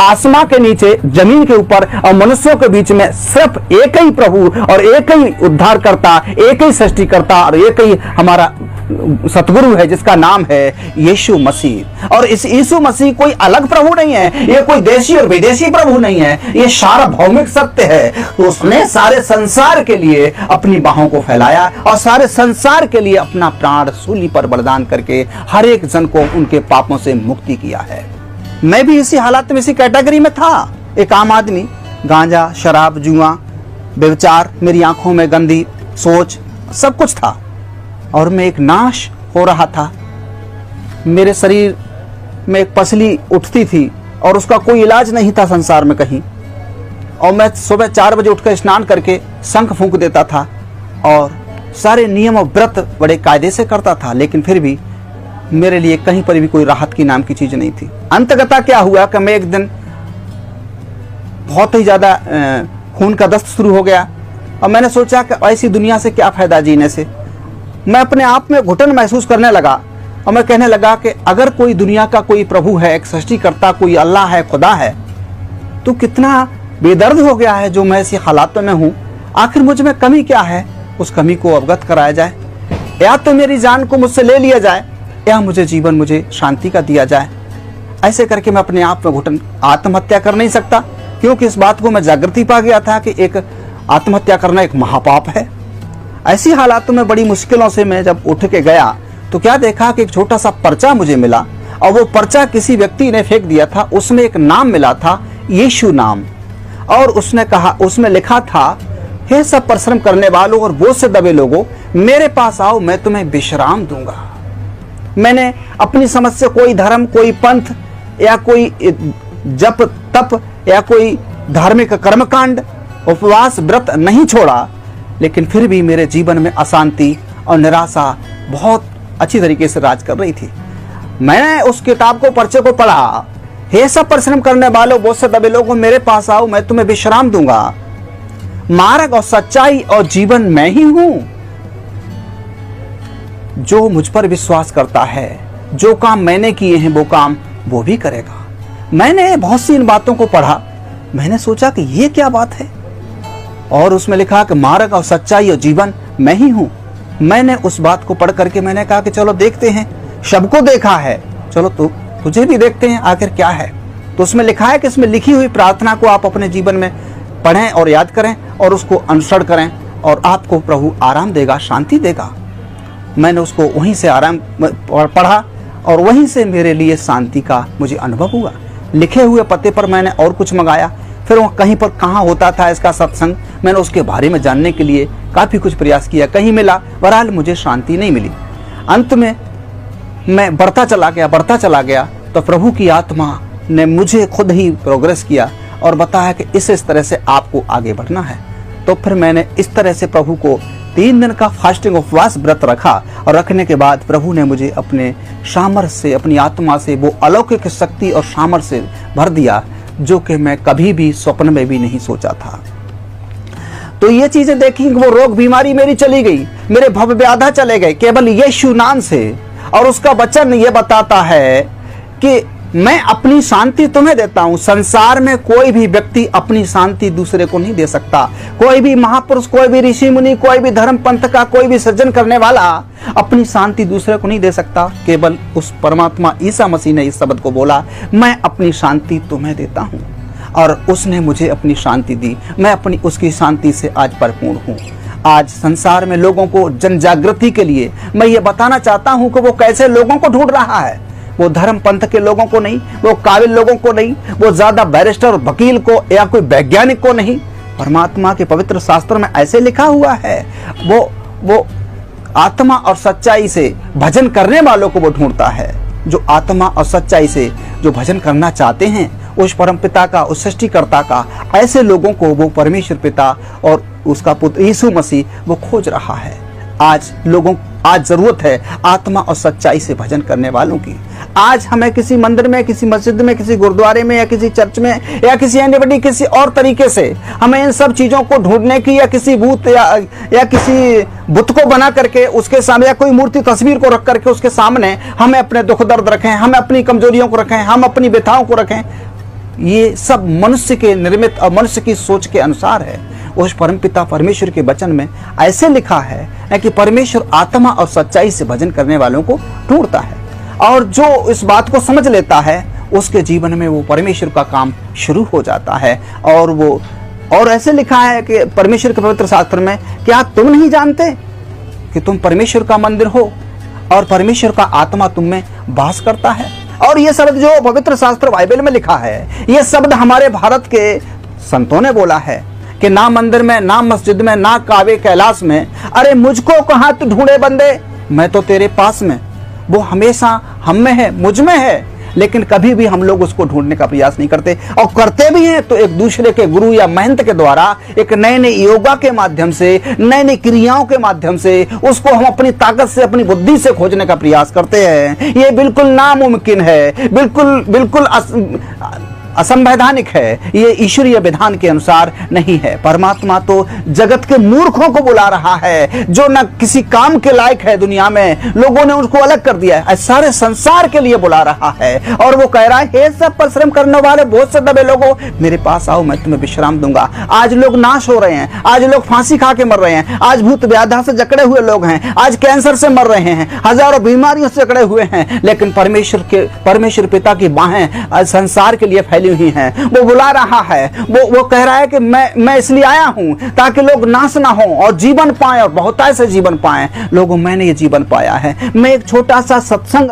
आसमां के नीचे, जमीन के ऊपर और मनुष्यों के बीच में सिर्फ एक ही प्रभु और एक ही उद्धारकर्ता, एक ही सृष्टिकर्ता और एक ही हमारा सतगुरु है, जिसका नाम है यीशु मसीह। और इस यीशु मसीह कोई अलग प्रभु नहीं है, ये कोई देशी और विदेशी प्रभु नहीं है, ये सार्वभौमिक सत्य है। तो उसने सारे संसार के लिए अपनी बाहों को फैलाया और सारे संसार के लिए अपना प्राण सूली पर बलिदान करके हर एक जन को उनके पापों से मुक्ति किया है। मैं भी इसी हालात में, इसी कैटेगरी में था, एक आम आदमी। गांजा, शराब, जुआ, व्यभिचार, मेरी आंखों में गंदी सोच, सब कुछ था और मैं एक नाश हो रहा था। मेरे शरीर में एक पसली उठती थी और उसका कोई इलाज नहीं था संसार में कहीं। और मैं सुबह 4 बजे उठकर स्नान करके शंख फूंक देता था और सारे नियम और व्रत बड़े कायदे से करता था, लेकिन फिर भी मेरे लिए कहीं पर भी कोई राहत की नाम की चीज नहीं थी। अंततः क्या हुआ कि मैं एक दिन बहुत ही ज्यादा खून का दस्त शुरू हो गया और मैंने सोचा कि ऐसी दुनिया से क्या फायदा जीने से। मैं अपने आप में घुटन महसूस करने लगा और मैं कहने लगा कि अगर कोई दुनिया का कोई प्रभु है, एक सृष्टिकर्ता, कोई अल्लाह है, खुदा है, तो कितना बेदर्द हो गया है जो मैं ऐसी हालातों में हूँ। आखिर मुझ में कमी क्या है, उस कमी को अवगत कराया जाए, या तो मेरी जान को मुझसे ले लिया जाए या मुझे शांति का दिया जाए। ऐसे करके मैं अपने आप में घुटन, आत्महत्या कर नहीं सकता, क्योंकि इस बात को मैं जागृति पा गया था कि एक आत्महत्या करना एक महापाप है। ऐसी हालातों में बड़ी मुश्किलों से मैं जब उठ के गया तो क्या देखा कि एक छोटा सा पर्चा मुझे मिला और वो पर्चा किसी व्यक्ति ने फेंक दिया था। उसमें एक नाम मिला था, यीशु नाम, और उसने कहा, उसमें लिखा था, हे सब परिश्रम करने वालों और बोझ से दबे लोगों, मेरे पास आओ, मैं तुम्हें विश्राम दूंगा। मैंने अपनी समझ से कोई धर्म, कोई पंथ या कोई जप तप या कोई धार्मिक कर्मकांड, उपवास, व्रत नहीं छोड़ा, लेकिन फिर भी मेरे जीवन में अशांति और निराशा बहुत अच्छी तरीके से राज कर रही थी। मैंने उस किताब को, पर्चे को पढ़ा, हे सब परिश्रम करने वालों, बोझ से दबे लोगों, मेरे पास आओ, मैं तुम्हें विश्राम दूंगा। मार्ग और सच्चाई और जीवन मैं ही हूं। जो मुझ पर विश्वास करता है, जो काम मैंने किए हैं वो काम वो भी करेगा। मैंने बहुत सी इन बातों को पढ़ा, मैंने सोचा कि ये क्या बात है, और उसमें लिखा कि मार्ग और सच्चाई और जीवन मैं ही हूं। मैंने उस बात को पढ़ करके मैंने कहा कि चलो देखते हैं, सबको देखा है, चलो तुझे भी देखते हैं आखिर क्या है। तो उसमें लिखा है कि इसमें लिखी हुई प्रार्थना को आप अपने जीवन में पढ़ें और याद करें और उसको अनुसरण करें और आपको प्रभु आराम देगा, शांति देगा। मैंने उसको वहीं से आराम पढ़ा और वहीं से मेरे लिए शांति का मुझे अनुभव हुआ। लिखे हुए पते पर मैंने और कुछ मंगाया, फिर वो कहीं पर कहाँ होता था इसका सत्संग, मैंने उसके बारे में जानने के लिए काफ़ी कुछ प्रयास किया, कहीं मिला, बहरहाल मुझे शांति नहीं मिली। अंत में मैं बढ़ता चला गया तो प्रभु की आत्मा ने मुझे खुद ही प्रोग्रेस किया और बताया कि इस तरह से आपको आगे बढ़ना है। तो फिर मैंने इस तरह से प्रभु को 3 दिन का फास्टिंग उपवास व्रत रखा और रखने के बाद प्रभु ने मुझे अपने सामर्थ्य से, अपनी आत्मा से वो अलौकिक शक्ति और सामर्थ्य से भर दिया जो कि मैं कभी भी स्वप्न में भी नहीं सोचा था। तो ये चीजें देखी, वो रोग बीमारी मेरी चली गई, मेरे भव व्याधा चले गए केवल यीशु नाम से। और उसका वचन ये बताता है कि मैं अपनी शांति तुम्हें देता हूं। संसार में कोई भी व्यक्ति अपनी शांति दूसरे को नहीं दे सकता। कोई भी महापुरुष, कोई भी ऋषि मुनि, कोई भी धर्म पंथ का कोई भी सृजन करने वाला अपनी शांति दूसरे को नहीं दे सकता। केवल उस परमात्मा ईसा मसीह ने इस शब्द को बोला, मैं अपनी शांति तुम्हें देता हूं, और उसने मुझे अपनी शांति दी। मैं अपनी उसकी शांति से आज परिपूर्ण हूं। आज संसार में लोगों को जन जागृति के लिए मैं ये बताना चाहता हूं कि वो कैसे लोगों को ढूंढ रहा है। वो धर्म पंथ के लोगों को नहीं, वो काबिल लोगों को नहीं, वो ज्यादा बैरिस्टर वकील को या कोई वैज्ञानिक को नहीं। परमात्मा के पवित्र शास्त्र में ऐसे लिखा हुआ है, वो आत्मा और सच्चाई से भजन करने वालों को वो ढूंढता है। जो आत्मा और सच्चाई से जो भजन करना चाहते हैं उस परम पिता का, उस सृष्टिकर्ता का, ऐसे लोगों को वो परमेश्वर पिता और उसका पुत्र यीशु मसीह वो खोज रहा है। आज जरूरत है आत्मा और सच्चाई से भजन करने वालों की। आज हमें किसी मंदिर में, किसी मस्जिद में, किसी गुरुद्वारे में या किसी चर्च में या किसी एनीबडी किसी और तरीके से हमें इन सब चीजों को ढूंढने की, या किसी भूत या किसी बुत को बना करके उसके सामने, या कोई मूर्ति तस्वीर को रख करके उसके सामने हमें अपने दुख दर्द रखें, हम अपनी कमजोरियों को रखें, हम अपनी व्यथाओं को रखें। ये सब मनुष्य के निर्मित और मनुष्य की सोच के अनुसार है। उस परमपिता परमेश्वर के वचन में ऐसे लिखा है कि परमेश्वर आत्मा और सच्चाई से भजन करने वालों को ढूंढता है, और जो इस बात को समझ लेता है उसके जीवन में वो परमेश्वर का काम शुरू हो जाता है। और ऐसे लिखा है कि परमेश्वर के पवित्र शास्त्र में, क्या तुम नहीं जानते कि तुम परमेश्वर का मंदिर हो और परमेश्वर का आत्मा तुम में वास करता है। और ये शब्द जो पवित्र शास्त्र बाइबल में लिखा है, ये शब्द हमारे भारत के संतों ने बोला है कि ना मंदिर में, ना मस्जिद में, ना कावे कैलाश में, अरे मुझको कहाँ तू ढूंढे बंदे, मैं तो तेरे पास में। वो हमेशा हम में है, मुझ में है, लेकिन कभी भी हम लोग उसको ढूंढने का प्रयास नहीं करते, और करते भी हैं तो एक दूसरे के गुरु या महंत के द्वारा, एक नए नए योगा के माध्यम से, नए नई क्रियाओं के माध्यम से उसको हम अपनी ताकत से, अपनी बुद्धि से खोजने का प्रयास करते हैं। ये बिल्कुल नामुमकिन है, बिल्कुल असंवैधानिक है, ये ईश्वरीय विधान के अनुसार नहीं है। परमात्मा तो जगत के मूर्खों को बुला रहा है, जो न किसी काम के लायक है, दुनिया में लोगों ने उसको अलग कर दिया है, सारे संसार के लिए बुला रहा है। और वो कह रहा है, हे सब परिश्रम करने वाले बहुत से दबे लोगों, मेरे पास आओ, मैं तुम्हें विश्राम दूंगा। आज लोग नाश हो रहे हैं, आज लोग फांसी खा के मर रहे हैं, आज भूत व्याधा से जकड़े हुए लोग हैं, आज कैंसर से मर रहे हैं, हजारों बीमारियों से जकड़े हुए हैं, लेकिन परमेश्वर पिता की बाहें संसार के लिए हुई हैं। वो बुला रहा है, वो कह रहा है कि मैं इसलिए आया हूं ताकि लोग नाश ना हो और जीवन पाएं, और बहुतायत से जीवन पाएं। लोगों, मैंने ये जीवन पाया है। मैं एक छोटा सा सत्संग